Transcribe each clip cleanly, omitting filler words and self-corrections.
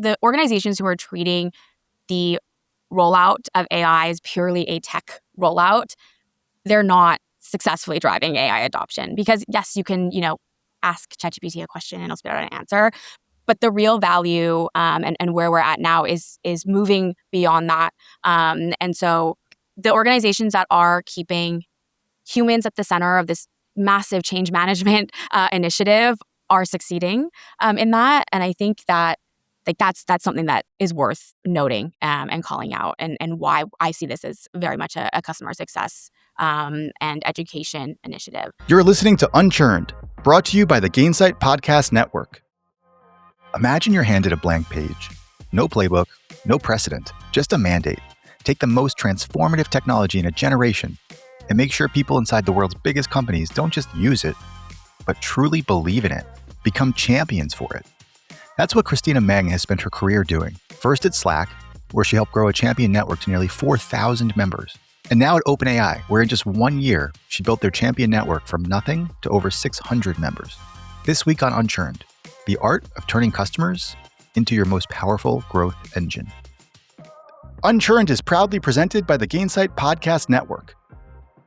the organizations who are treating the rollout of AI as purely a tech rollout, they're not successfully driving AI adoption. Because yes, you can, ask ChatGPT a question and it'll spit out an answer. But the real value and where we're at now is moving beyond that. And so the organizations that are keeping humans at the center of this massive change management initiative are succeeding in that. And I think that that's something that is worth noting and calling out, and why I see this as very much a customer success and education initiative. You're listening to Unchurned, brought to you by the Gainsight Podcast Network. Imagine you're handed a blank page. No playbook, no precedent, just a mandate. Take the most transformative technology in a generation and make sure people inside the world's biggest companies don't just use it, but truly believe in it, become champions for it. That's what Christina Meng has spent her career doing. First at Slack, where she helped grow a champion network to nearly 4,000 members. And now at OpenAI, where in just 1 year, she built their champion network from nothing to over 600 members. This week on Unchurned, the art of turning customers into your most powerful growth engine. Unchurned is proudly presented by the Gainsight Podcast Network.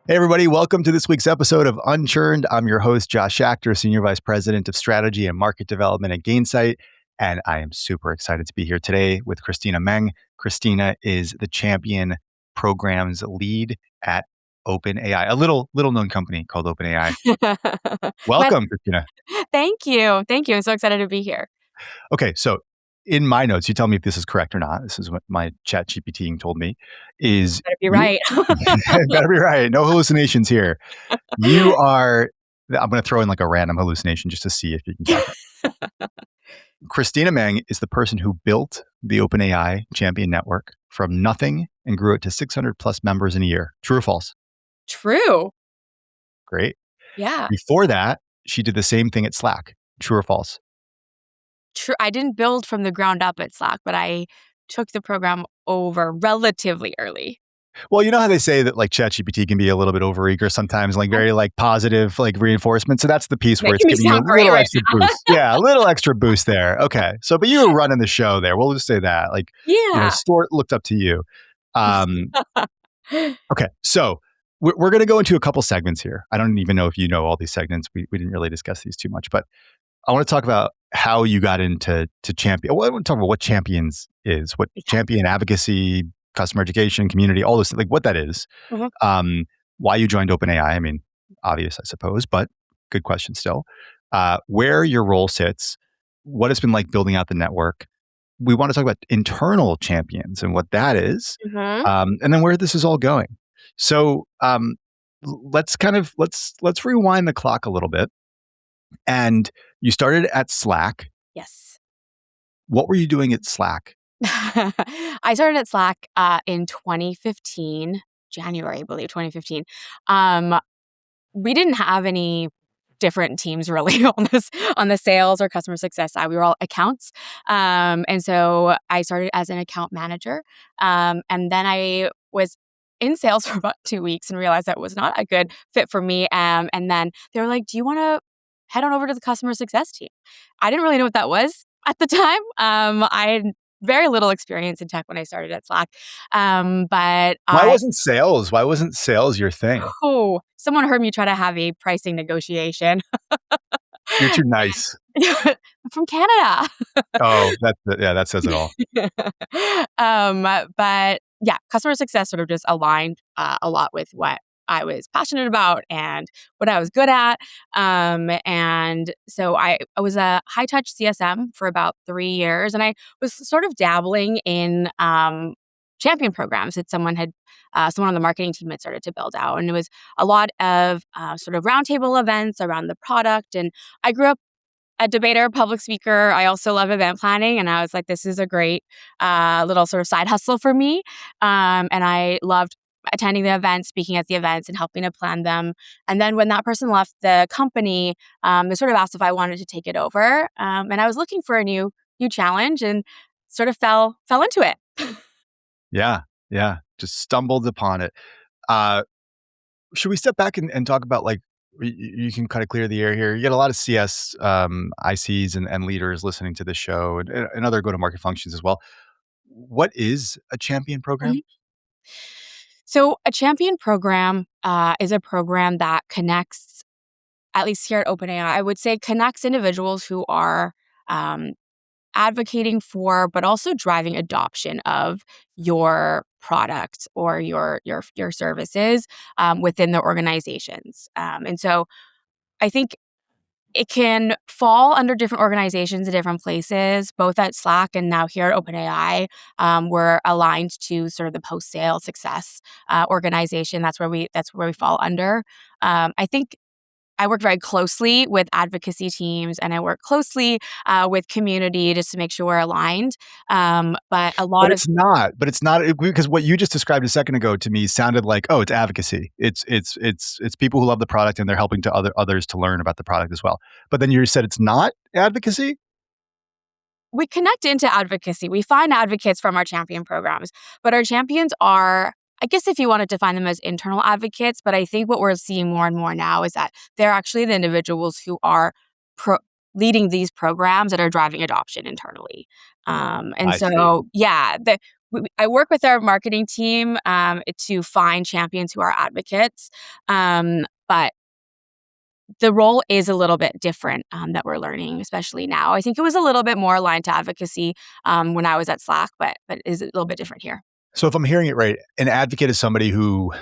Hey everybody, welcome to this week's episode of Unchurned. I'm your host, Josh Schachter, Senior Vice President of Strategy and Market Development at Gainsight. And I am super excited to be here today with Christina Meng. Christina is the Champion Programs Lead at OpenAI, a little known company called OpenAI. Welcome, Christina. Thank you. I'm so excited to be here. Okay, so in my notes, you tell me if this is correct or not. This is what my chat GPT told me. Better be right. Better be right. No hallucinations here. You are, I'm going to throw in like a random hallucination just to see if you can catch it. Christina Meng is the person who built the OpenAI Champion Network from nothing and grew it to 600 plus members in a year. True or false? True. Great. Yeah. Before that, she did the same thing at Slack. True or false? True. I didn't build from the ground up at Slack, but I took the program over relatively early. Well, you know how they say that like ChatGPT can be a little bit overeager sometimes, like very like positive like reinforcement. So that's the piece where it's giving you a little extra boost. Yeah, a little extra boost there. Okay. So, but you were running the show there. We'll just say that. Like, Stuart looked up to you. Okay. So we're going to go into a couple segments here. I don't even know if you know all these segments. We didn't really discuss these too much, but I want to talk about how you got into Champion. Well, I want to talk about what Champions is, what Champion advocacy, customer education, community, all this, like what that is. Mm-hmm. Why you joined OpenAI. I mean, obvious, I suppose, but good question still. Where your role sits, what it's been like building out the network. We want to talk about internal champions and what that is, and then where this is all going. So let's rewind the clock a little bit. And you started at Slack. Yes. What were you doing at Slack? I started at Slack in 2015, January, I believe, 2015. We didn't have any different teams really on the sales or customer success side. We were all accounts. And so I started as an account manager. And then I was in sales for about 2 weeks and realized that was not a good fit for me. And then they were like, do you want to head on over to the customer success team? I didn't really know what that was at the time. I had very little experience in tech when I started at Slack. But Why wasn't sales your thing? Oh, someone heard me try to have a pricing negotiation. You're too nice. I'm from Canada. Oh, that says it all. But yeah, customer success sort of just aligned a lot with what I was passionate about and what I was good at. And so I was a high touch CSM for about 3 years, and I was sort of dabbling in champion programs that someone on the marketing team had started to build out. And it was a lot of sort of roundtable events around the product. And I grew up a debater, public speaker. I also love event planning. And I was like, this is a great little sort of side hustle for me. And I loved attending the events, speaking at the events, and helping to plan them. And then when that person left the company, they sort of asked if I wanted to take it over. And I was looking for a new challenge and sort of fell into it. Yeah. Just stumbled upon it. Should we step back and talk about like you can kind of clear the air here. You get a lot of CS ICs and leaders listening to the show and other go-to-market functions as well. What is a champion program? Mhm. So, a champion program is a program that connects, at least here at OpenAI, I would say connects individuals who are um, advocating for, but also driving adoption of your product or your services within their organizations. And so, I think it can fall under different organizations in different places, both at Slack and now here at OpenAI. We're aligned to sort of the post-sale success organization. That's where we fall under. I think I work very closely with advocacy teams, and I work closely with community just to make sure we're aligned. But a But lot of it's not because what you just described a second ago to me sounded like, oh, it's advocacy. It's people who love the product and they're helping to others to learn about the product as well. But then you said it's not advocacy? we connect into advocacy. We find advocates from our champion programs, but our champions are, I guess, if you want to define them as internal advocates, but I think what we're seeing more and more now is that they're actually the individuals who are pro- leading these programs that are driving adoption internally. And I see. so, yeah, I work with our marketing team to find champions who are advocates. But the role is a little bit different that we're learning, especially now. I think it was a little bit more aligned to advocacy when I was at Slack, but is a little bit different here. So if I'm hearing it right, an advocate is somebody who,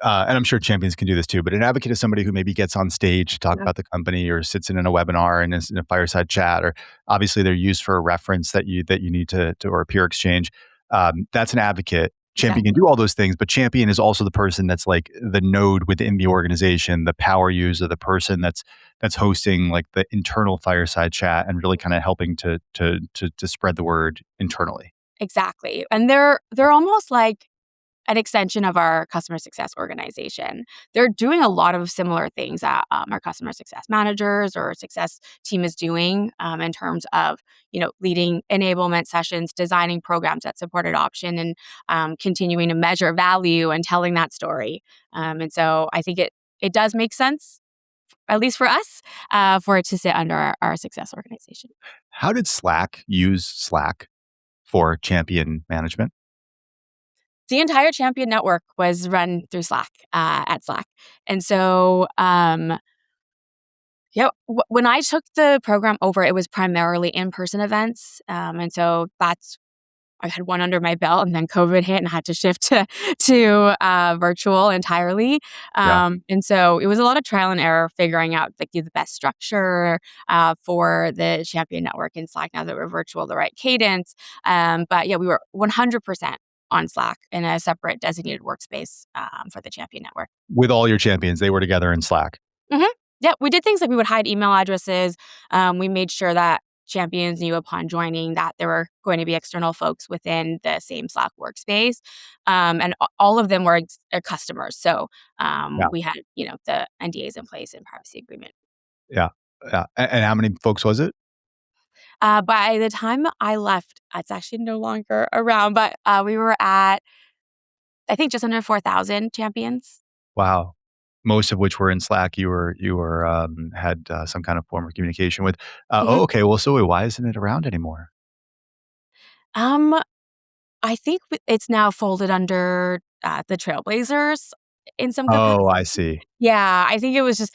and I'm sure champions can do this too, but an advocate is somebody who maybe gets on stage to talk Yeah. about the company or sits in a webinar and is in a fireside chat, or obviously they're used for a reference that you need to or a peer exchange. That's an advocate. Champion can Exactly. do all those things, but champion is also the person that's like the node within the organization, the power user, the person that's hosting like the internal fireside chat and really kind of helping to spread the word internally. Exactly. And they're almost like an extension of our customer success organization. They're doing a lot of similar things that our customer success managers or success team is doing in terms of leading enablement sessions, designing programs that support adoption, and continuing to measure value and telling that story. And so I think it does make sense, at least for us, for it to sit under our success organization. How did Slack use Slack for champion management? The entire Champion Network was run through Slack at Slack, and so yeah, when I took the program over, it was primarily in-person events, and so that's I had one under my belt, and then COVID hit, and I had to shift to virtual entirely. Yeah. And so it was a lot of trial and error figuring out like the best structure for the Champion Network in Slack. Now that we're virtual, the right cadence. But yeah, we were 100% on Slack in a separate designated workspace for the Champion Network. With all your champions, they were together in Slack. hmm Yeah, we did things like we would hide email addresses. We made sure that champions knew upon joining that there were going to be external folks within the same Slack workspace, and all of them were customers. So Yeah. we had the NDAs in place and privacy agreement. Yeah. Yeah. And how many folks was it? By the time I left, it's actually no longer around, but we were at I think just under 4,000 champions. Wow. Most of which were in Slack. You were had some kind of form of communication with. hmm Oh, okay. Well, so why isn't it around anymore? Um, I think it's now folded under the Trailblazers in some Oh, capacity. I see. Yeah, I think it was just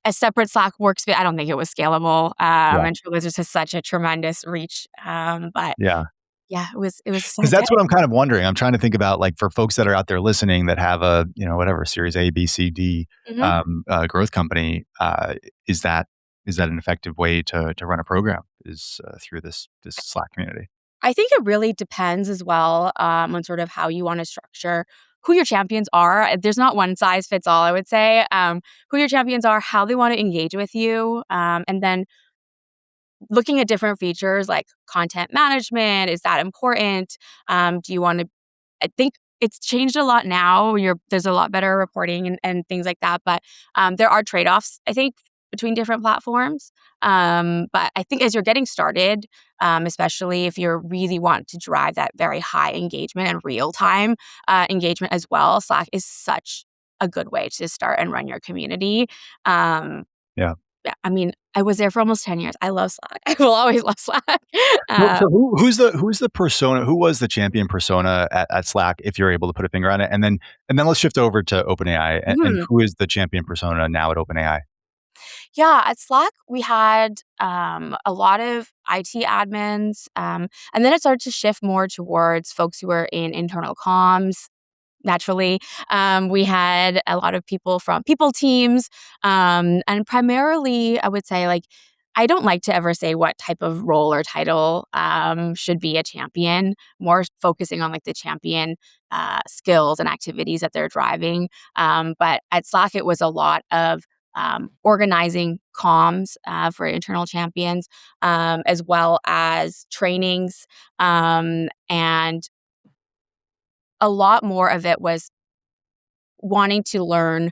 a separate Slack workspace. I don't think it was scalable. Yeah. And Trailblazers has such a tremendous reach. But Yeah. yeah, it was Because so good. that's what I'm kind of wondering. I'm trying to think about like for folks that are out there listening that have a whatever Series A, B, C, D hmm growth company. Is that is that an effective way to run a program? Is through this Slack community? I think it really depends as well on sort of how you want to structure who your champions are. There's not one size fits all, I would say. Who your champions are, how they want to engage with you, and then looking at different features like content management. Is that important? Do you want to I think it's changed a lot now. There's a lot better reporting and things like that, but there are trade-offs, I think, between different platforms. But I think as you're getting started, especially if you really want to drive that very high engagement and real-time engagement as well, Slack is such a good way to start and run your community. Yeah. Yeah, I mean, I was there for almost 10 years. I love Slack. I will always love Slack. Well, Uh, so who's the persona? Who was the champion persona at Slack? If you're able to put a finger on it, and then let's shift over to OpenAI. And mhm. who is the champion persona now at OpenAI? Yeah, at Slack, we had a lot of IT admins, and then it started to shift more towards folks who were in internal comms. Naturally, we had a lot of people from people teams, and primarily, I would say, like, I don't like to ever say what type of role or title should be a champion. More focusing on like the champion skills and activities that they're driving. But at Slack, it was a lot of organizing comms for internal champions, as well as trainings, and a lot more of it was wanting to learn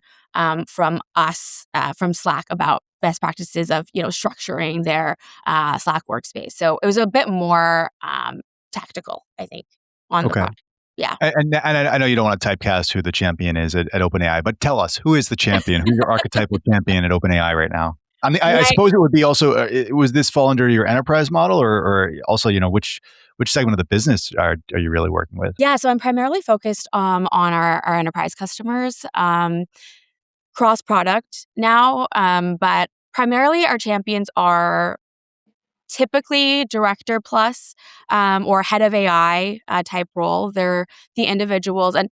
from us, from Slack, about best practices of structuring their Slack workspace. So it was a bit more tactical, I think, on the Okay. product. Yeah. And I know you don't want to typecast who the champion is at OpenAI, but tell us, who is the champion? Who's your archetypal champion at OpenAI right now? I mean, I My suppose it would be also, was this fall under your enterprise model, or also, which segment of the business are you really working with? Yeah, so I'm primarily focused on our enterprise customers, cross product now, but primarily our champions are typically director plus, or head of AI type role. They're the individuals, and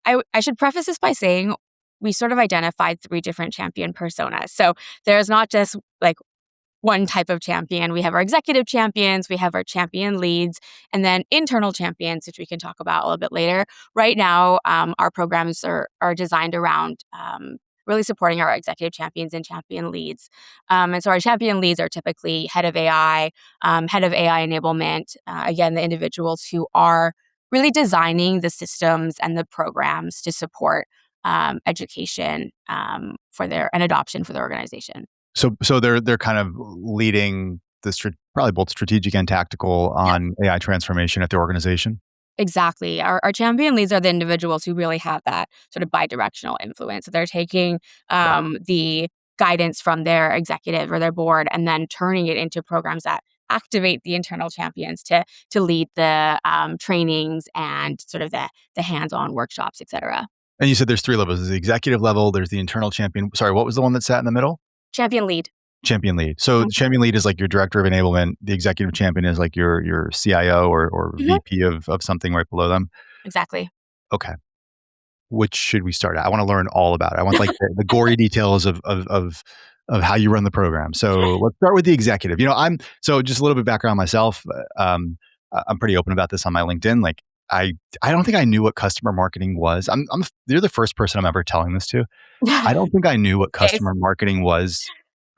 I should preface this by saying we sort of identified three different champion personas. So there's not just like one type of champion. We have our executive champions, we have our champion leads, and then internal champions, which we can talk about a little bit later. Right now, our programs are designed around really supporting our executive champions and champion leads. And so our champion leads are typically head of AI enablement, again, the individuals who are really designing the systems and the programs to support education for their and adoption for their organization. So they're kind of leading the probably both strategic and tactical on AI transformation at the organization. Exactly. Our champion leads are the individuals who really have that sort of bidirectional influence. So they're taking Yeah. the guidance from their executive or their board and then turning it into programs that activate the internal champions to lead the trainings and sort of the hands-on workshops, etc. And you said there's three levels. There's the executive level, there's the internal champion. Sorry, what was the one that sat in the middle? Champion lead. Champion lead. So Mhm. the champion lead is like your director of enablement. The executive champion is like your CIO or Mhm. VP of something right below them. Exactly. Okay. Which should we start at? I want to learn all about it. I want like the gory details of how you run the program. So let's start with the executive. So just a little bit of background on myself. I'm pretty open about this on my LinkedIn. Like I I don't think I knew what customer marketing was. You're the first person I'm ever telling this to. I don't think I knew what Okay. customer marketing was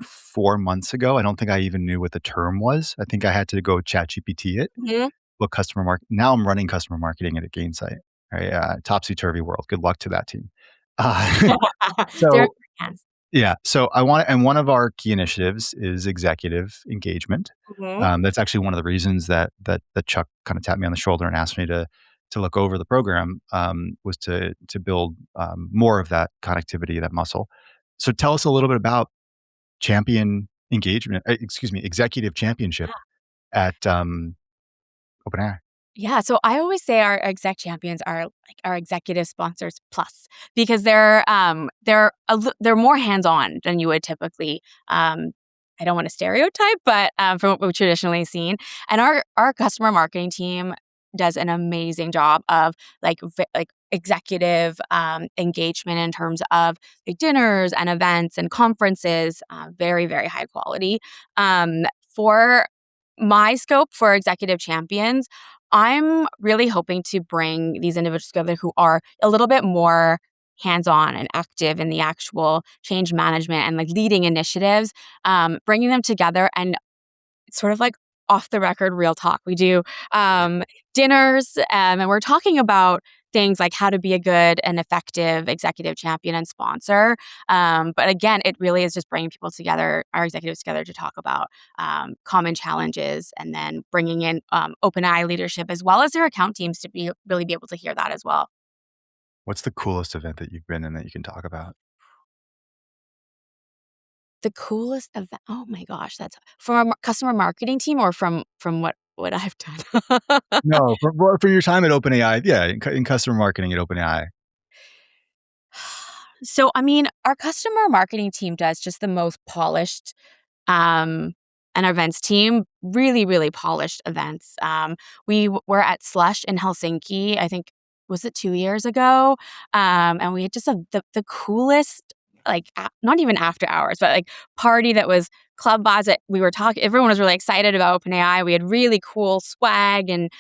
4 months ago. I don't think I even knew what the term was. I think I had to go chat GPT it. Mhm. What customer market? Now I'm running customer marketing at a Gainsight. Right? Topsy turvy world. Good luck to that team. Uh, They're in so great hands. yeah, so and one of our key initiatives is executive engagement. Mhm. That's actually one of the reasons that Chuck kind of tapped me on the shoulder and asked me to look over the program, was to build more of that connectivity, that muscle. So tell us a little bit about champion engagement. Excuse me, executive championship at OpenAI. Yeah, so I always say our exec champions are like our executive sponsors plus because they're more hands-on than you would typically. I don't want to stereotype, but from what we've traditionally seen, and our customer marketing team does an amazing job of like executive engagement in terms of like dinners and events and conferences, very very high quality. For my scope for executive champions, I'm really hoping to bring these individuals together who are a little bit more hands-on and active in the actual change management and like leading initiatives, bringing them together and sort of like off the record real talk. We do dinners, and we're talking about things like how to be a good and effective executive champion and sponsor. But again, it really is just bringing people together, our executives together, to talk about common challenges, and then bringing in OpenAI leadership as well as their account teams to be really be able to hear that as well. What's the coolest event that you've been in that you can talk about? The coolest event, oh my gosh, that's from our customer marketing team or from what I've done? No, for your time at OpenAI, yeah, in customer marketing at OpenAI. So, I mean, our customer marketing team does just the most polished, and our events team, really, really polished events. Were at Slush in Helsinki, I think, was it 2 years ago? And we had just the coolest, like, not even after hours, but, like, party that was club vibes that we were talking everyone was really excited about OpenAI. We had really cool swag, and,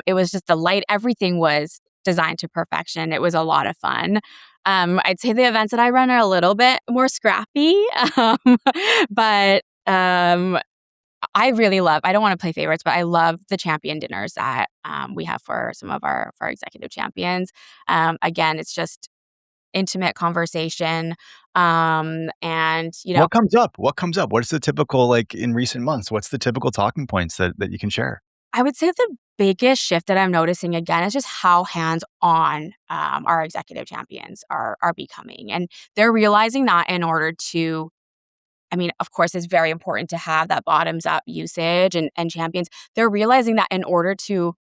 it was just the light everything was designed to perfection. It was a lot of fun. I'd say the events that I run are a little bit more scrappy, um, but, I really love I don't wanna play favorites, but I love the champion dinners that, we have for some of our executive champions. Again, it's just intimate conversation, and, What comes up? What comes up? What's the typical, like, in recent months, what's the typical talking points that you can share? I would say the biggest shift that I'm noticing again is just how hands-on, our executive champions are becoming, and they're realizing that in order to I mean, of course, it's very important to have that bottoms up usage and champions. They're realizing that in order to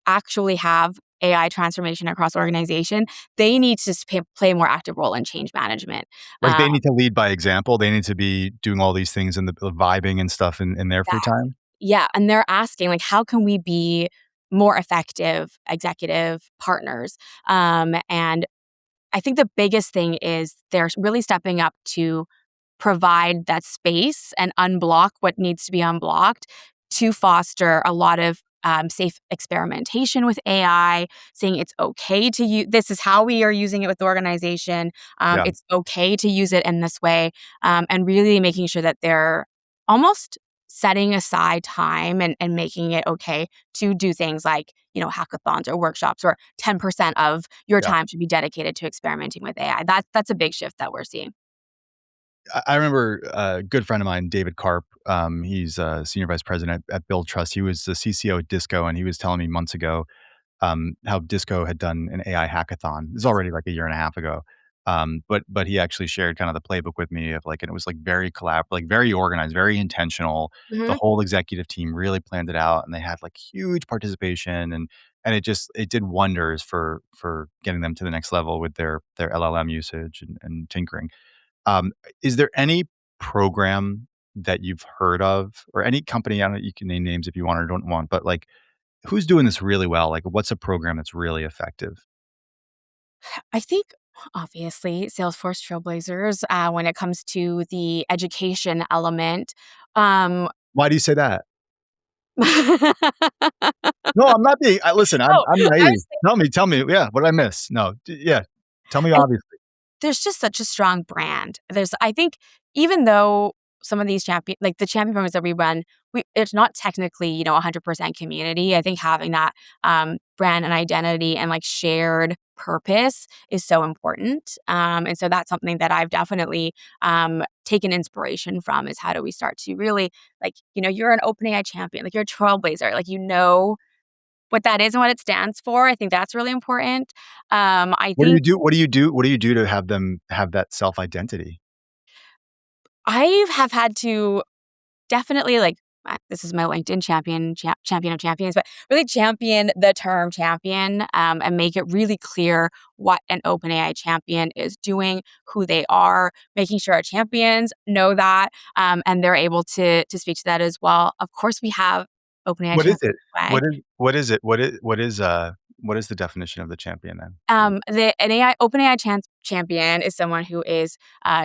actually have AI transformation across organization, they need to play a more active role in change management. Like, Uh, they need to lead by example, they need to be doing all these things and the vibing and stuff in their free yeah, time? yeah, and they're asking like, how can we be more effective executive partners? And I think the biggest thing is they're really stepping up to provide that space and unblock what needs to be unblocked to foster a lot of safe experimentation with AI, saying it's okay to use this is how we are using it with the organization. Yeah, It's okay to use it in this way, and really making sure that they're almost setting aside time and making it okay to do things like hackathons or workshops or 10% of your yeah. time should be dedicated to experimenting with AI. That's a big shift that we're seeing. I remember a good friend of mine, David Karp, he's a senior vice president at Build Trust. He was the CCO at Disco, and he was telling me months ago, how Disco had done an AI hackathon. This is already like a year and a half ago. But he actually shared kind of the playbook with me of like, and it was like very like very organized, very intentional. The Mhm. whole executive team really planned it out, and they had like huge participation, and it did wonders for getting them to the next level with their LLM usage and tinkering. Is there any program that you've heard of or any company, I don't know, you can name names if you want or don't want, but like who's doing this really well? Like what's a program that's really effective? I think obviously Salesforce Trailblazers, when it comes to the education element. Um, Why do you say that? oh, No, I'm not being listen, I'm I naive. was thinking Tell me, yeah, what I miss? No, yeah. Tell me I obviously. there's just such a strong brand. I think even though some of these like the champion programs that we run, it's not technically, 100% community. I think having that brand and identity and like shared purpose is so important. And so that's something that I've definitely taken inspiration from is how do we start to really like, you're an OpenAI champion, like you're a trailblazer, like what that is and what it stands for. I think that's really important. I What do you think do? What do you do to have them have that self-identity? I have had to definitely, like, this is my LinkedIn champion of champions, but really champion the term champion, and make it really clear what an OpenAI champion is doing, who they are, making sure our champions know that, and they're able to speak to that as well. Of course, we have OpenAI What is champion it? flag. What is it? What is the definition of the champion then? An OpenAI champion is someone who is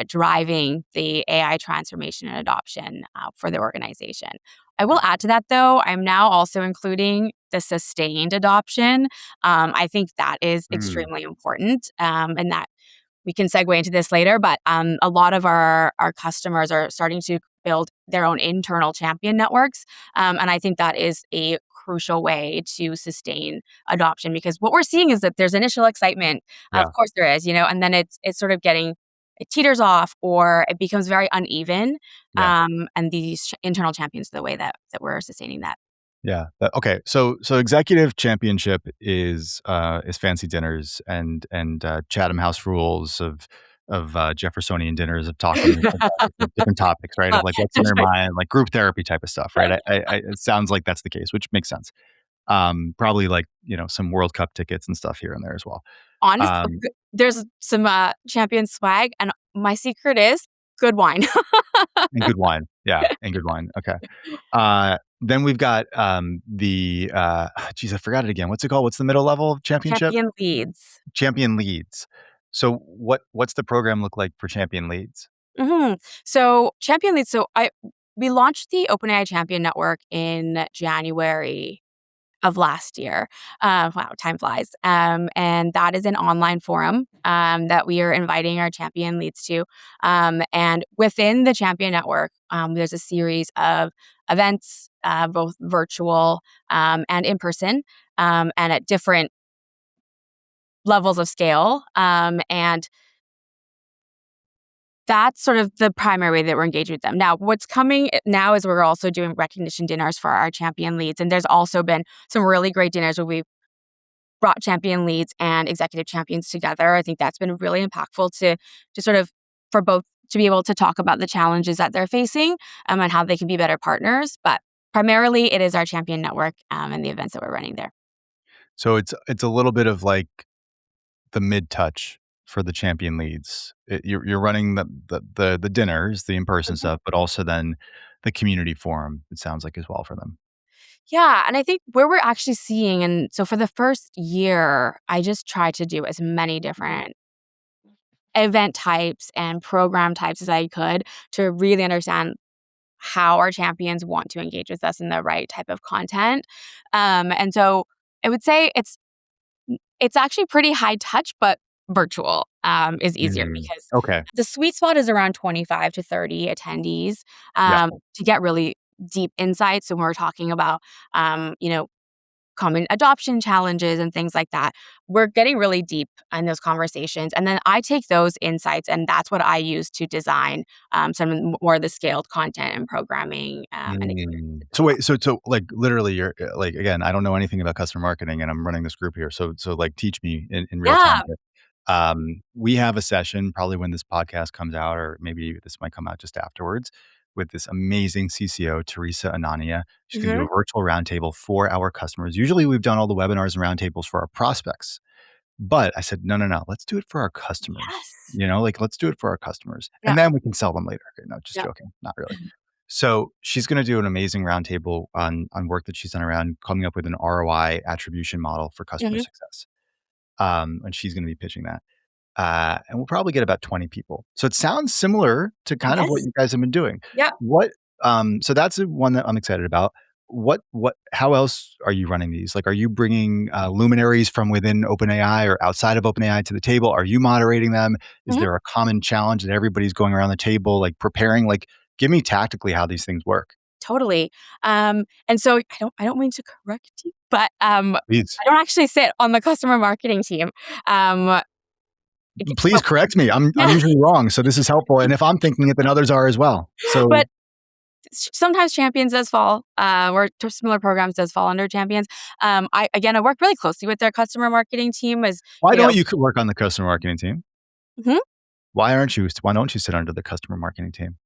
driving the AI transformation and adoption for the organization. I will add to that, though, I'm now also including the sustained adoption. I think that is Mm, extremely important, and that we can segue into this later, but a lot of our customers are starting to build their own internal champion networks, and I think that is a crucial way to sustain adoption because what we're seeing is that there's initial excitement, of yeah, course there is, and then it's sort of getting it teeters off or it becomes very uneven, yeah. and these internal champions are the way that we're sustaining that. Yeah. Okay. So executive championship is fancy dinners and Chatham House rules of Jeffersonian dinners of talking about different topics, right? Of like what's in That's their right. mind, like group therapy type of stuff, right? It sounds like that's the case, which makes sense. Probably like some World Cup tickets and stuff here and there as well. Honest Um, there's some, champion swag, and my secret is good wine. and good wine, yeah, and good wine. Okay. Then we've got geez, I forgot it again. What's it called? What's the middle level championship? Champion leads. Champion leads. So what's the program look like for champion leads? Mhm. So, champion leads we launched the OpenAI Champion Network in January of last year. Wow, time flies. And that is an online forum that we are inviting our champion leads to. And within the Champion Network, there's a series of events, both virtual and in person, and at different levels of scale. And that's sort of the primary way that we're engaging with them. Now, what's coming now is we're also doing recognition dinners for our champion leads. And there's also been some really great dinners where we've brought champion leads and executive champions together. I think that's been really impactful to sort of for both to be able to talk about the challenges that they're facing and how they can be better partners. But primarily, it is our champion network and the events that we're running there. So it's a little bit of like the mid touch for the champion leads. You're running the dinners, the in person Mhm. stuff, but also then the community forum. It sounds like as well for them. Yeah, and I think where we're actually seeing, and so for the first year, I just tried to do as many different event types and program types as I could to really understand how our champions want to engage with us in the right type of content. And so I would say it's actually pretty high touch, but virtual is easier Mm. because Okay. the sweet spot is around 25 to 30 attendees Yeah. to get really deep insights. And we're talking about, common adoption challenges and things like that. We're getting really deep in those conversations. And then I take those insights and that's what I use to design more of the scaled content and programming and Mm. experiences as So well. wait, so like literally you're like again, I don't know anything about customer marketing and I'm running this group here. So like teach me in real time Yeah. here. We have a session probably when this podcast comes out, or maybe this might come out just afterwards, with this amazing CCO, Teresa Anania. She's going to do Hmm. a virtual roundtable for our customers. Usually we've done all the webinars and roundtables for our prospects. But I said, no, no, no, let's do it for our customers. Yes. Like let's do it for our customers. Yeah. And then we can sell them later. Okay, no, just Yeah. joking. Not really. So she's going to do an amazing roundtable on work that she's done around coming up with an ROI attribution model for customer Hmm. success. And she's going to be pitching that. And we'll probably get about 20 people. So it sounds similar to kind of what Yes. you guys have been doing. Yeah. What so that's the one that I'm excited about. How else are you running these? Like, are you bringing luminaries from within OpenAI or outside of OpenAI to the table? Are you moderating them? Is Mhm. there a common challenge that everybody's going around the table, like preparing? Like, give me tactically how these things work. Totally. And so I don't mean to correct you, but Please, I don't actually sit on the customer marketing team. Um, please but correct me. I'm yeah, usually wrong, so this is helpful. And if I'm thinking it, then others are as well. So but sometimes champions does fall, or similar programs does fall under champions. I work really closely with their customer marketing team as why you know. don't you work on the customer marketing team? Mhm. Why don't you sit under the customer marketing team?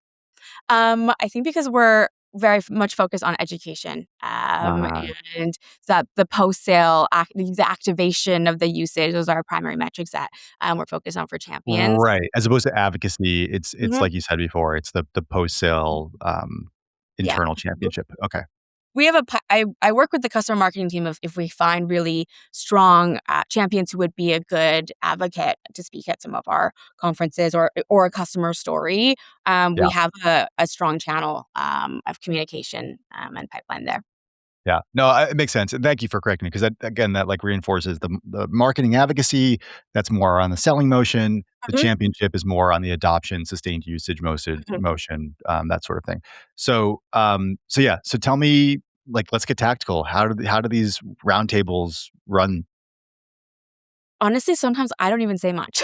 I think because we're very much focused on education, Uh, and that the post-sale the activation of the usage, those are our primary metrics that, we're focused on for champions. right. As opposed to advocacy, it's Mhm. like you said before, it's the post-sale, Yeah. internal championship. Okay. We have I work with the customer marketing team if we find really strong, champions who would be a good advocate to speak at some of our conferences or a customer story, we Yeah. have a strong channel, of communication, and pipeline there. Yeah. No, it makes sense, and thank you for correcting me because that again, that, like, reinforces the marketing advocacy, that's more on the selling motion, the Mhm, championship is more on the adoption, sustained usage mhm. motion, that sort of thing. So yeah, so tell me, like, let's get tactical. How do these roundtables run? Honestly, sometimes I don't even say much.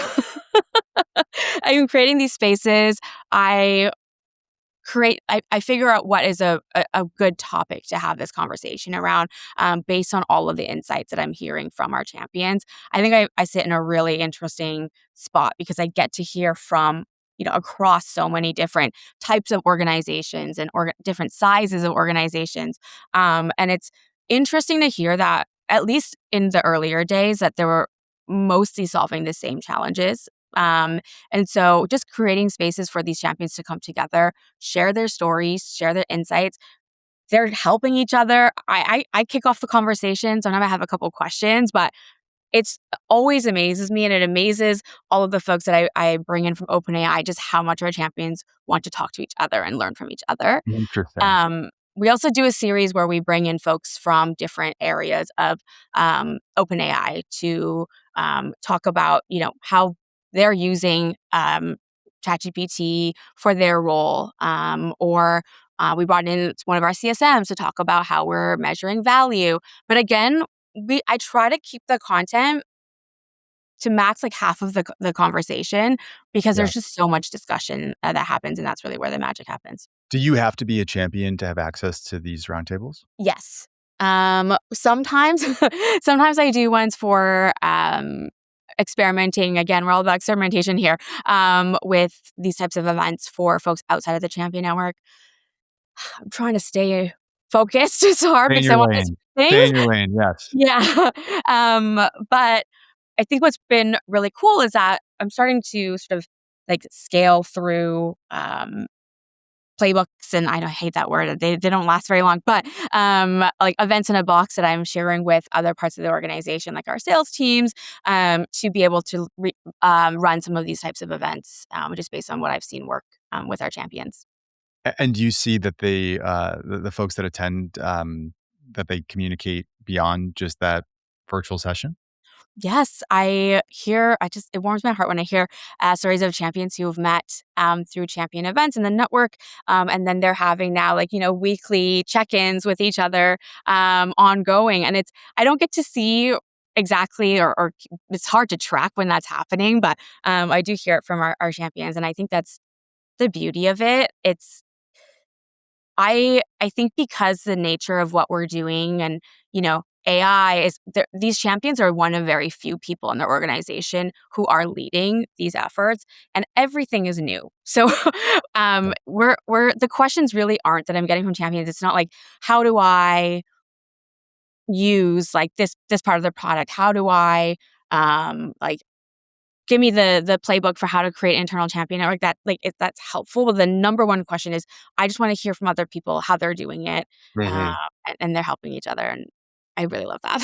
I am creating these spaces. I I figure out what is a good topic to have this conversation around, based on all of the insights that I'm hearing from our champions. I think I sit in a really interesting spot because I get to hear from, across so many different types of organizations and different sizes of organizations. And it's interesting to hear that, at least in the earlier days, that they were mostly solving the same challenges. And so just creating spaces for these champions to come together, share their stories, share their insights. They're helping each other. I kick off the conversation. Sometimes I have a couple questions, but it's always amazes me, and it amazes all of the folks that I bring in from OpenAI, just how much our champions want to talk to each other and learn from each other. Interesting. We also do a series where we bring in folks from different areas of OpenAI to talk about, how they're using ChatGPT for their role, or we brought in one of our CSMs to talk about how we're measuring value. But again, I try to keep the content to max like half of the conversation, because Yeah. there's just so much discussion that happens, and that's really where the magic happens. Do you have to be a champion to have access to these roundtables? Yes. Sometimes sometimes I do ones for experimenting. Again, we're all about experimentation here, with these types of events for folks outside of the Champion Network. I'm trying to stay focused. It's hard Stay in because I your want to lane. do Stay things. in your lane, yes. Yeah. But I think what's been really cool is that I'm starting to sort of like scale through playbooks, and I hate that word. They don't last very long, but like events in a box that I'm sharing with other parts of the organization, like our sales teams, to be able to run some of these types of events, just based on what I've seen work with our champions. And do you see that the folks that attend, that they communicate beyond just that virtual session? Yes, it warms my heart when I hear stories of champions who have met through champion events in the network. And then they're having now, like, weekly check ins with each other, ongoing. And I don't get to see exactly, or it's hard to track when that's happening, but I do hear it from our champions. And I think that's the beauty of it. I think because the nature of what we're doing, and, AI is there, these champions are one of very few people in the organization who are leading these efforts, and everything is new. So we're the questions really aren't that I'm getting from champions. It's not like, how do I use like this part of the product? How do I like give me the playbook for how to create internal champion network? That, like, if that's helpful. But the number one question is, I just want to hear from other people how they're doing it, uh, Mhm. and they're helping each other, and I really love that.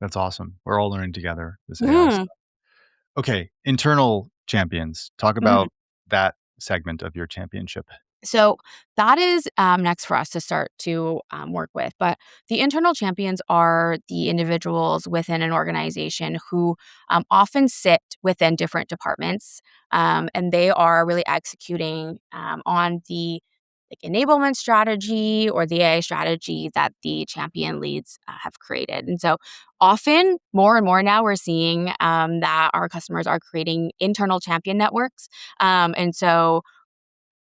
That's awesome. We're all learning together, this AI Mhm, stuff. Okay, internal champions. Talk mhm. about that segment of your championship. So that is next for us to start to work with. But the internal champions are the individuals within an organization who often sit within different departments, and they are really executing on the like enablement strategy or the AI strategy that the champion leads have created. And so often, more and more now, we're seeing that our customers are creating internal champion networks. And so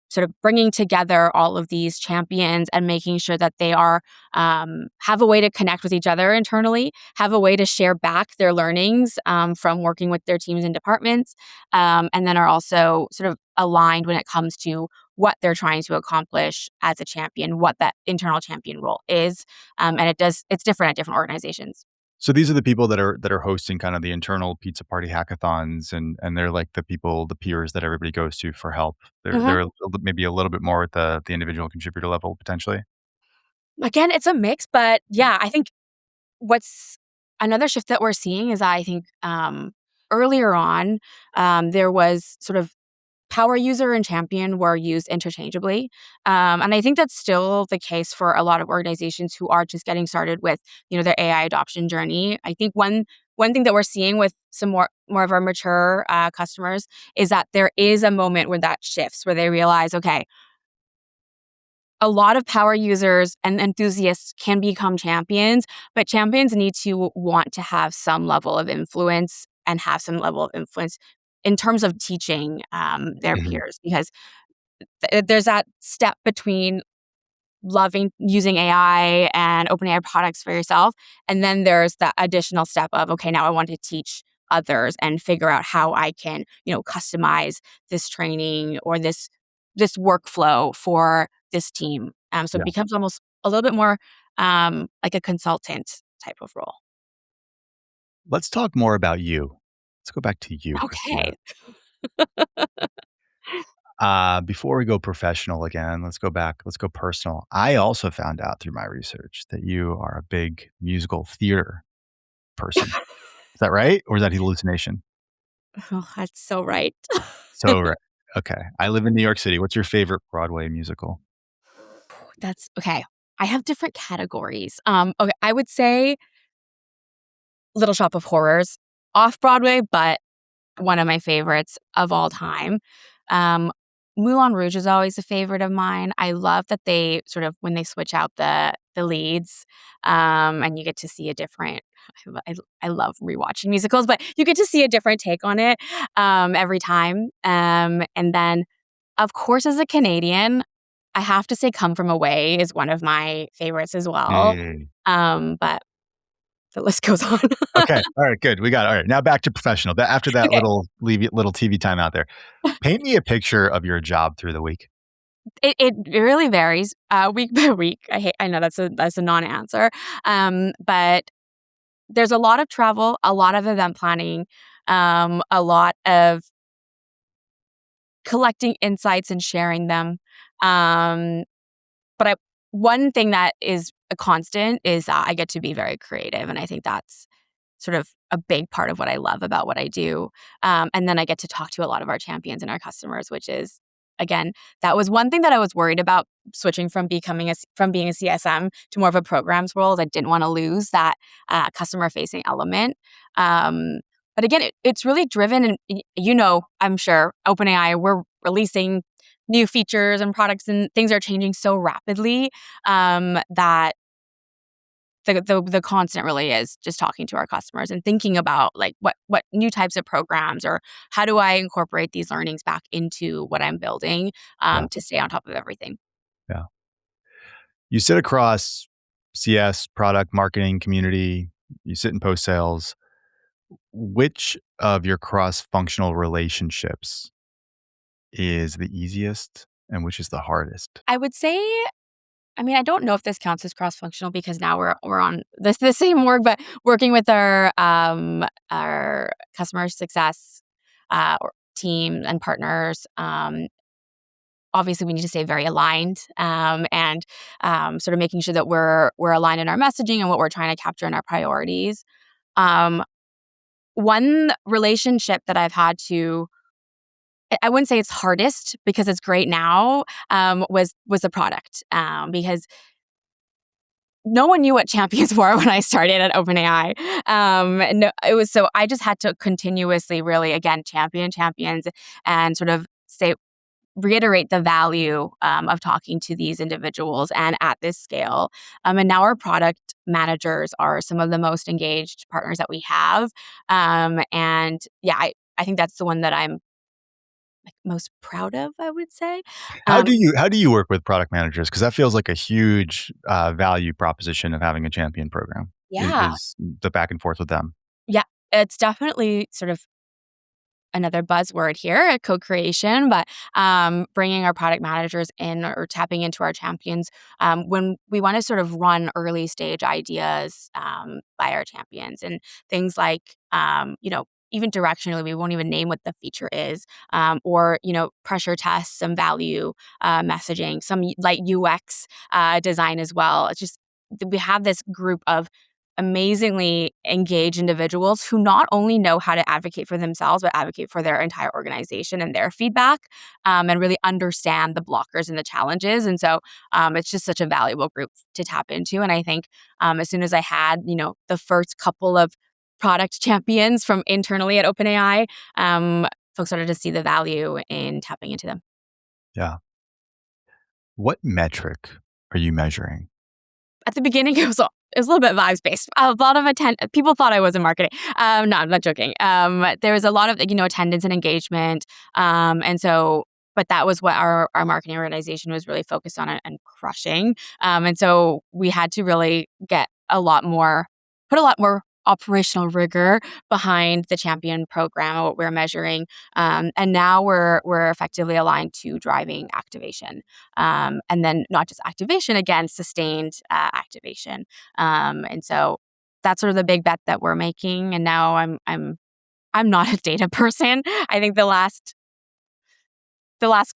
sort of bringing together all of these champions and making sure that they are have a way to connect with each other internally, have a way to share back their learnings from working with their teams and departments, and then are also sort of aligned when it comes to what they're trying to accomplish as a champion, what that internal champion role is, and it's different at different organizations. So these are the people that are hosting kind of the internal pizza party hackathons, and they're like the peers that everybody goes to for help. They're a little bit, maybe a little bit more at the individual contributor level potentially. Again, it's a mix, but yeah, I think what's another shift that we're seeing is, I think, earlier on, there was sort of power user and champion were used interchangeably. And I think that's still the case for a lot of organizations who are just getting started with, their AI adoption journey. I think one thing that we're seeing with some more of our mature customers is that there is a moment where that shifts, where they realize, okay, a lot of power users and enthusiasts can become champions, but champions need to want to have some level of influence, and have some level of influence in terms of teaching their Mhm. peers, because there's that step between loving using AI and OpenAI products for yourself. And then there's that additional step of, okay, now I want to teach others and figure out how I can, customize this training or this workflow for this team. So it Yeah. becomes almost a little bit more like a consultant type of role. Let's talk more about you. Let's go back to you, Christina. Okay. Before we go professional again, let's go back. Let's go personal. I also found out through my research that you are a big musical theater person. Is that right? Or is that hallucination? Oh, that's so right. So, right. Okay. I live in New York City. What's your favorite Broadway musical? That's okay. I have different categories. Okay, I would say Little Shop of Horrors, off Broadway, but one of my favorites of all time. Um, Moulin Rouge is always a favorite of mine. I love that they sort of when they switch out the leads, and you get to see a different. I love rewatching musicals, but you get to see a different take on it every time. And then, of course, as a Canadian, I have to say, Come From Away is one of my favorites as well. Mm. But the list goes on. Okay. All right. Good. We got it. All right. Now back to professional. After that Okay. little TV time out there, paint me a picture of your job through the week. It really varies, week by week. I know that's a non-answer, but there's a lot of travel, a lot of event planning, a lot of collecting insights and sharing them, um, but one thing that is a constant is that I get to be very creative, and I think that's sort of a big part of what I love about what I do. And then I get to talk to a lot of our champions and our customers, which is, again, that was one thing that I was worried about switching from from being a CSM to more of a programs role. Is I didn't want to lose that customer facing element. But again, it's really driven, and I'm sure OpenAI, we're releasing new features and products, and things are changing so rapidly that the constant really is just talking to our customers and thinking about like what new types of programs or how do I incorporate these learnings back into what I'm building Yeah. to stay on top of everything. Yeah. You sit across CS, product, marketing, community. You sit in post sales. Which of your cross functional relationships is the easiest and which is the hardest? I would say, I mean, I don't know if this counts as cross functional because now we're on the same work, but working with our customer success team and partners. Obviously we need to stay very aligned and sort of making sure that we're aligned in our messaging and what we're trying to capture in our priorities. Um, One relationship that I've had to I wouldn't say it's hardest because it's great now, was the product, because no one knew what champions were when I started at OpenAI. No, it was so I just had to continuously really, again, champions and sort of say reiterate the value of talking to these individuals and at this scale. And now our product managers are some of the most engaged partners that we have. And yeah, I think that's the one that I'm like most proud of, I would say. How Um, do you work with product managers? Because that feels like a huge value proposition of having a champion program. yeah, Is the back and forth with them? yeah, it's definitely sort of another buzzword here, co-creation, but bringing our product managers in or tapping into our champions when we want to sort of run early stage ideas by our champions and things like, even directionally, we won't even name what the feature is, or, pressure tests, some value messaging, some light UX design as well. It's just, we have this group of amazingly engaged individuals who not only know how to advocate for themselves, but advocate for their entire organization and their feedback, and really understand the blockers and the challenges. And so it's just such a valuable group to tap into. And I think as soon as I had, the first couple of product champions from internally at OpenAI, folks started to see the value in tapping into them. Yeah. What metric are you measuring? At the beginning, it was a little bit vibes based. A lot of people thought I was in marketing. No, I'm not joking. There was a lot of attendance and engagement, and so. but that was what our marketing organization was really focused on and crushing. And so we had to really put a lot more operational rigor behind the champion program and what we're measuring. And now we're effectively aligned to driving activation. And then not just activation, again, sustained activation. And so that's sort of the big bet that we're making. And now I'm not a data person. I think the last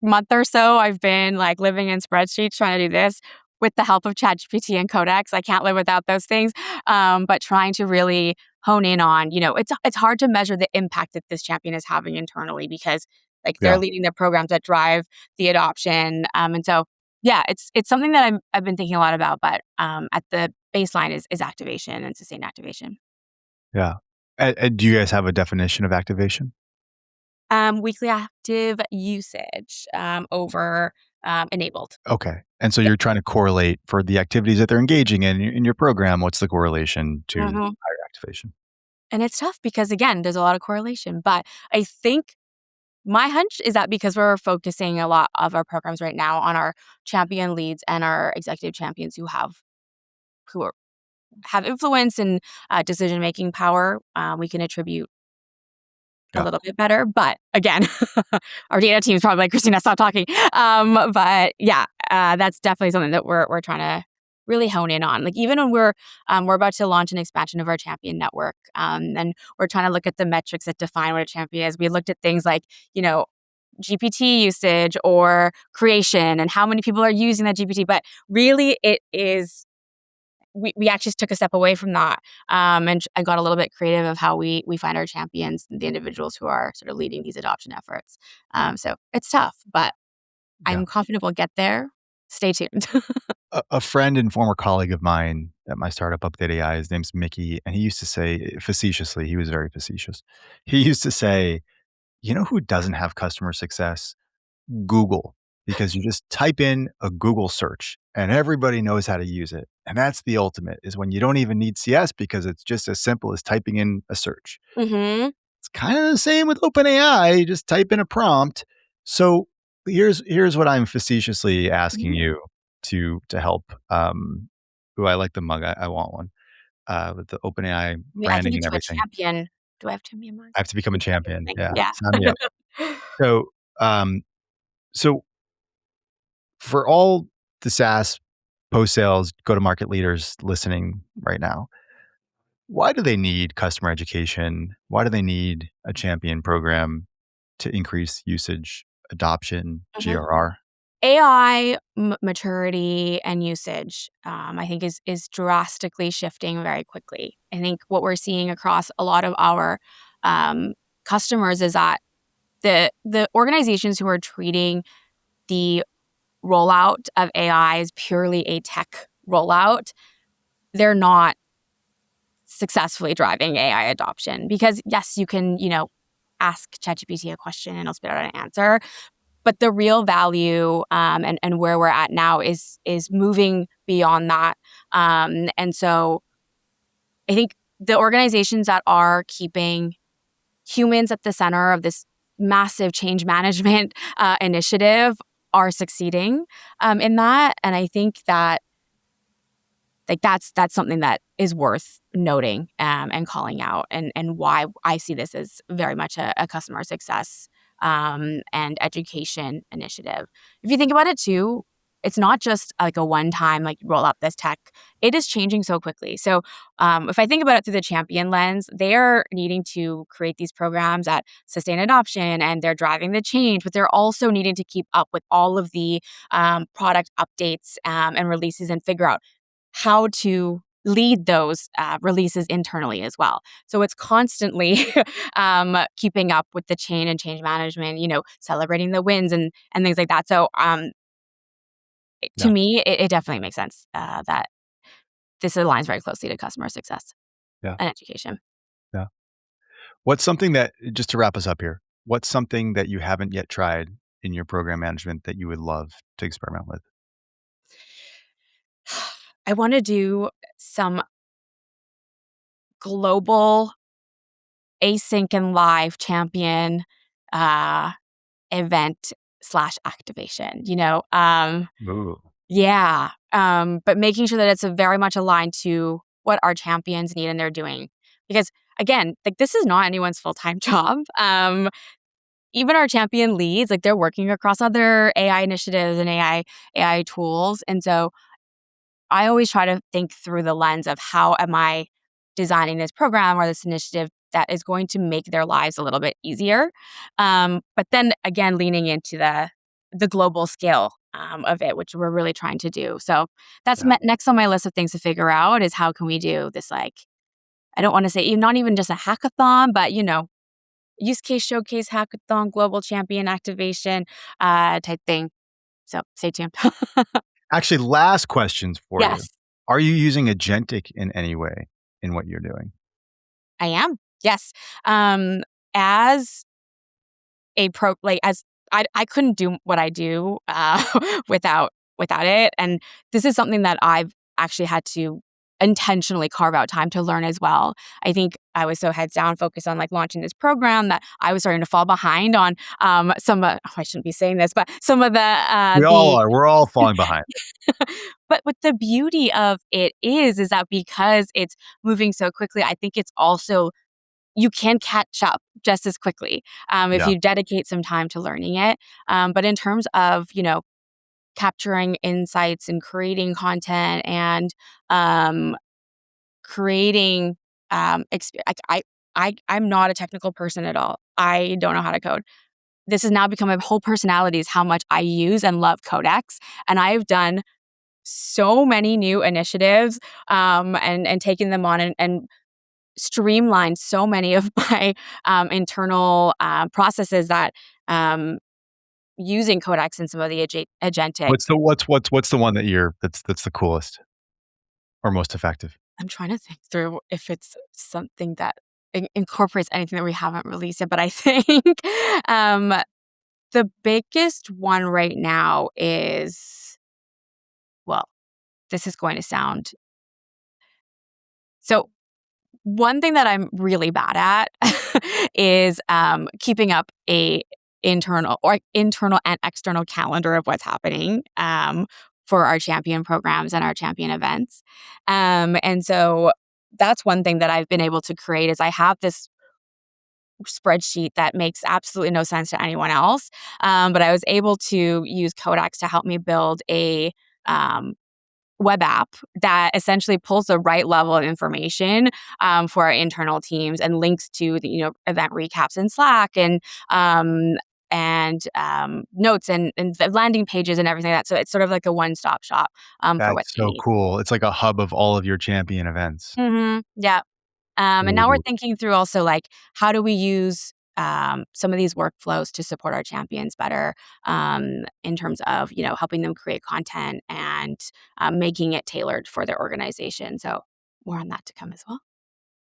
month or so, I've been like living in spreadsheets trying to do this with the help of ChatGPT and Codex. I can't live without those things. But trying to really hone in on, it's hard to measure the impact that this champion is having internally because like they're Yeah. leading the programs that drive the adoption. And so, yeah, it's something that I've been thinking a lot about. But at the baseline is activation and sustained activation. Yeah. And do you guys have a definition of activation? Weekly active usage over enabled. Okay. And so Yeah. you're trying to correlate for the activities that they're engaging in your program, what's the correlation to Mhm. higher activation? And it's tough because, again, there's a lot of correlation. But I think my hunch is that because we're focusing a lot of our programs right now on our champion leads and our executive champions who are, have influence and decision making power, we can attribute a Yeah. little bit better. But again, our data team is probably like, Christina, stop talking. But yeah, that's definitely something that we're trying to really hone in on. Like even when we're about to launch an expansion of our champion network, and we're trying to look at the metrics that define what a champion is. We looked at things like, GPT usage or creation and how many people are using that GPT. But really, it is we actually took a step away from that, and I got a little bit creative of how we find our champions, the individuals who are sort of leading these adoption efforts. So it's tough, but Yeah. I'm confident we'll get there. Stay tuned. A friend and former colleague of mine at my startup, Update AI, his name's Mickey, and he used to say facetiously, he was very facetious. He used to say, you know who doesn't have customer success? Google, because you just type in a Google search and everybody knows how to use it. And that's the ultimate is when you don't even need CS because it's just as simple as typing in a search. Hmm. It's kind of the same with OpenAI. You just type in a prompt. So here's what I'm facetiously asking you to help. Ooh, I like the mug. I want one with the OpenAI I can branding and get you a everything. champion. Do I have champion mug? I have to become a champion. Thing. Yeah, Yeah. sign me up. So, um, so for all the SaaS post sales go to market leaders listening right now, why do they need customer education? Why do they need a champion program to increase usage, adoption, Mhm. GRR? AI maturity and usage, I think is drastically shifting very quickly. I think what we're seeing across a lot of our um, customers is that the organizations who are treating the rollout of AI as purely a tech rollout, they're not successfully driving AI adoption because yes, you can ask ChatGPT a question and it'll spit out an answer. But the real value, and where we're at now is moving beyond that. And so I think the organizations that are keeping humans at the center of this massive change management initiative are succeeding in that. And I think that like that's something that is worth noting and calling out, and why I see this as very much a customer success and education initiative. If you think about it too, it's not just like a one-time like roll out this tech. It is changing so quickly. So if I think about it through the champion lens, they are needing to create these programs that sustain adoption and they're driving the change, but they're also needing to keep up with all of the product updates and releases and figure out how to lead those releases internally as well. So it's constantly keeping up with the chain and change management, celebrating the wins and things like that. So to Yeah, me, it definitely makes sense that this aligns very closely to customer success yeah, and education. yeah. What's something that just to wrap us up here, what's something that you haven't yet tried in your program management that you would love to experiment with? I want to do some global async and live champion uh, event activation, Ooh. yeah. But making sure that it's very much aligned to what our champions need and they're doing. Because again, like this is not anyone's full-time job. Even our champion leads, like they're working across other AI initiatives and AI tools. And so I always try to think through the lens of how am I designing this program or this initiative that is going to make their lives a little bit easier. But then again, leaning into the global scale of it, which we're really trying to do. So that's Yeah. next on my list of things to figure out is how can we do this, like, I don't want to say not even just a hackathon, but use case showcase hackathon, global champion activation type thing. So stay tuned. Actually, last questions for you. Yes, Are you using agentic in any way in what you're doing? I am. Yes. As a pro, like as I couldn't do what I do without it, and this is something that I've actually had to intentionally carve out time to learn as well. I think I was so heads down focused on like launching this program that I was starting to fall behind on some I shouldn't be saying this, but some of We all the are. We're all falling behind. but what the beauty of it is that because it's moving so quickly, I think it's also you can catch up just as quickly if Yeah. you dedicate some time to learning it. But in terms of capturing insights and creating content and creating I'm not a technical person at all. I don't know how to code. This has now become a whole personality is how much I use and love Codex, and I've done so many new initiatives and taken them on and streamlined so many of my internal processes that using Codex and some of the agentic. What's the one that that's the coolest or most effective? I'm trying to think through if it's something that incorporates anything that we haven't released yet, but I think um, the biggest one right now is, well, this is going to sound so. One thing that I'm really bad at is keeping up a internal and external calendar of what's happening for our champion programs and our champion events. And so that's one thing that I've been able to create is I have this spreadsheet that makes absolutely no sense to anyone else. But I was able to use Codex to help me build a um, web app that essentially pulls the right level of information for our internal teams and links to the event recaps in Slack and notes and the landing pages and everything like that. So it's sort of like a one-stop shop for what That's they so need. cool. It's like a hub of all of your champion events. Yeah. And Really, now we're really cool. thinking through also like how do we use some of these workflows to support our champions better in terms of helping them create content and making it tailored for their organization. So more on that to come as well.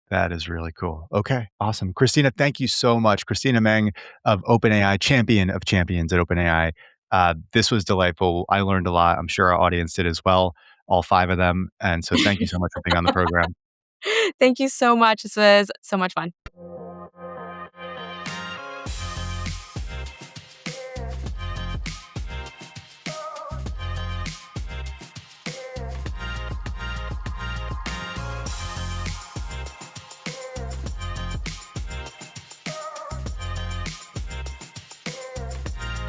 That is really cool. Okay, awesome. Christina, thank you so much. Christina Meng of OpenAI, champion of champions at OpenAI. This was delightful. I learned a lot. I'm sure our audience did as well, all five of them. And so thank you so much for being on the program. Thank you so much. This was so much fun.